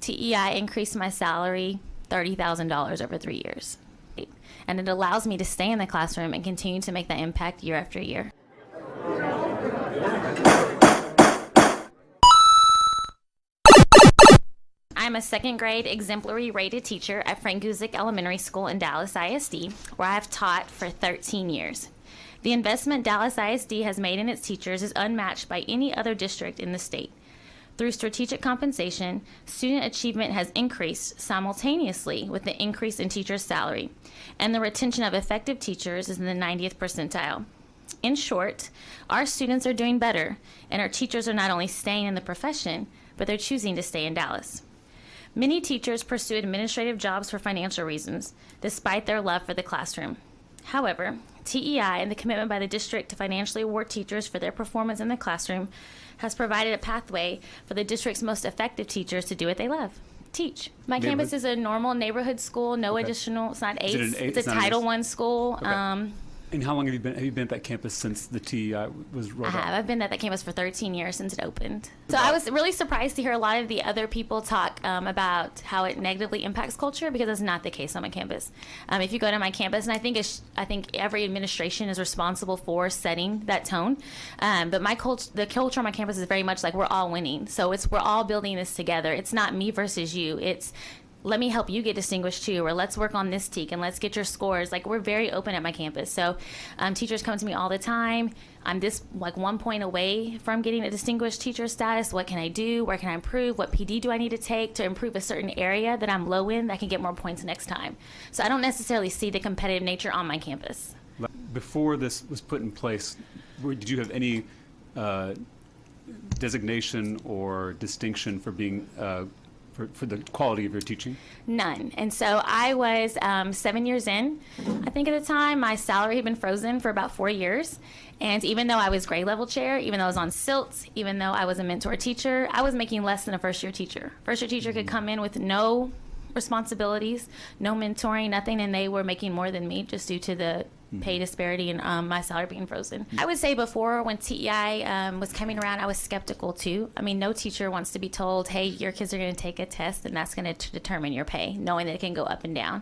TEI increased my salary $30,000 over 3 years. And it allows me to stay in the classroom and continue to make that impact year after year. I'm a second grade exemplary rated teacher at Frank Guzik Elementary School in Dallas ISD, where I have taught for 13 years. The investment Dallas ISD has made in its teachers is unmatched by any other district in the state. Through strategic compensation, student achievement has increased simultaneously with the increase in teachers' salary, and the retention of effective teachers is in the 90th percentile. In short, our students are doing better, and our teachers are not only staying in the profession, but they're choosing to stay in Dallas. Many teachers pursue administrative jobs for financial reasons, despite their love for the classroom. However, TEI and the commitment by the district to financially award teachers for their performance in the classroom has provided a pathway for the district's most effective teachers to do what they love, teach. My campus is a normal neighborhood school, no additional, it's not ACE, it's a Title I school. Okay. And how long have you been at that campus since the TEI was rolled out? I've been at that campus for 13 years since it opened. So I was really surprised to hear a lot of the other people talk about how it negatively impacts culture, because that's not the case on my campus. If you go to my campus, and I think every administration is responsible for setting that tone, but the culture on my campus is very much like we're all winning. So we're all building this together. It's not me versus you. It's let me help you get distinguished too, or let's work on this TEK and let's get your scores. Like, we're very open at my campus. So teachers come to me all the time. I'm just like 1 point away from getting a distinguished teacher status. What can I do? Where can I improve? What PD do I need to take to improve a certain area that I'm low in that I can get more points next time? So I don't necessarily see the competitive nature on my campus. Before this was put in place, did you have any designation or distinction for being for the quality of your teaching? None. And so I was 7 years in. I think at the time my salary had been frozen for about 4 years. And even though I was grade level chair, even though I was on SILT, even though I was a mentor teacher, I was making less than a first year teacher. First year teacher could come in with no responsibilities, no mentoring, nothing, and they were making more than me just due to the pay disparity and my salary being frozen. I would say before, when TEI was coming around, I was skeptical too. I mean, no teacher wants to be told, hey, your kids are going to take a test and that's going to determine your pay, knowing that it can go up and down.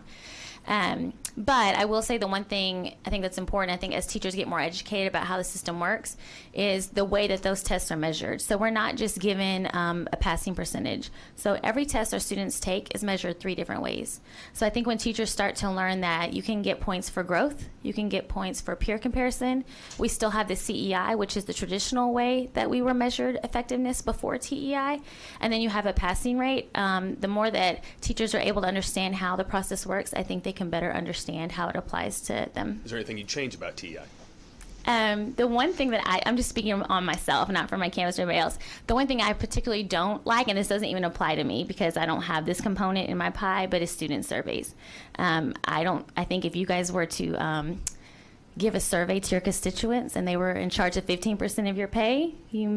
But I will say the one thing I think that's important, I think as teachers get more educated about how the system works, is the way that those tests are measured. So we're not just given a passing percentage. So every test our students take is measured 3 different ways. So I think when teachers start to learn that you can get points for growth, you can get points for peer comparison. We still have the CEI, which is the traditional way that we were measured effectiveness before TEI. And then you have a passing rate. The more that teachers are able to understand how the process works, I think they can better understand how it applies to them. Is there anything you'd change about TEI? The one thing that I'm just speaking on myself, not for my campus or anybody else. The one thing I particularly don't like, and this doesn't even apply to me because I don't have this component in my pie, but is student surveys. I think if you guys were to give a survey to your constituents and they were in charge of 15% of your pay,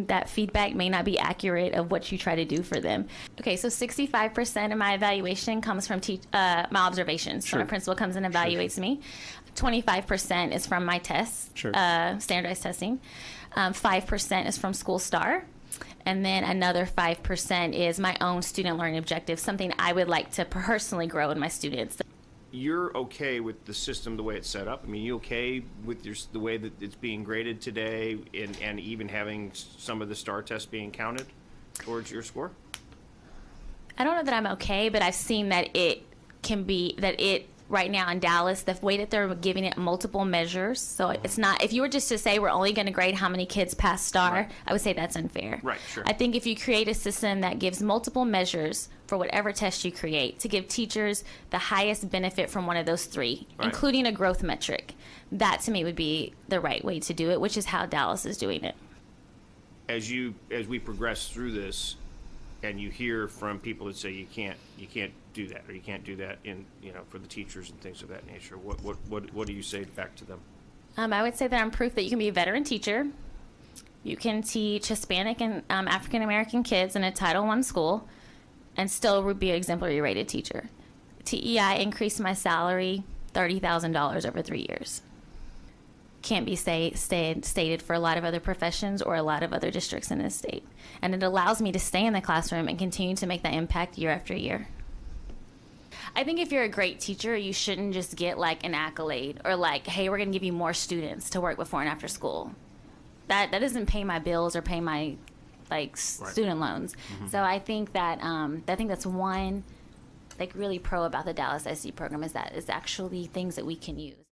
that feedback may not be accurate of what you try to do for them. Okay, so 65% of my evaluation comes from my observations. Sure. So my principal comes and evaluates me. 25% is from my tests, Sure. Standardized testing. 5% is from School Star. And then another 5% is my own student learning objective, something I would like to personally grow in my students. You're okay with the system the way it's set up? I mean, you okay with the way that it's being graded today and even having some of the STAR tests being counted towards your score? I don't know that I'm okay, but I've seen that it can be, right now in Dallas, the way that they're giving it multiple measures. So it's not, if you were just to say we're only going to grade how many kids pass STAR, Right. I would say that's unfair. Right, sure. I think if you create a system that gives multiple measures for whatever test you create to give teachers the highest benefit from one of those 3, Right. including a growth metric, that to me would be the right way to do it, which is how Dallas is doing it. As we progress through this, and you hear from people that say you can't do that, or you can't do that for the teachers and things of that nature, what do you say back to them? I would say that I'm proof that you can be a veteran teacher. You can teach Hispanic and African American kids in a Title I school and still be an exemplary rated teacher. TEI increased my salary $30,000 over 3 years. can't be stated for a lot of other professions or a lot of other districts in this state. And it allows me to stay in the classroom and continue to make that impact year after year. I think if you're a great teacher, you shouldn't just get like an accolade or like, hey, we're going to give you more students to work before and after school. That doesn't pay my bills or pay my student loans. So I think that that's one like really pro about the Dallas ISD program is that it's actually things that we can use.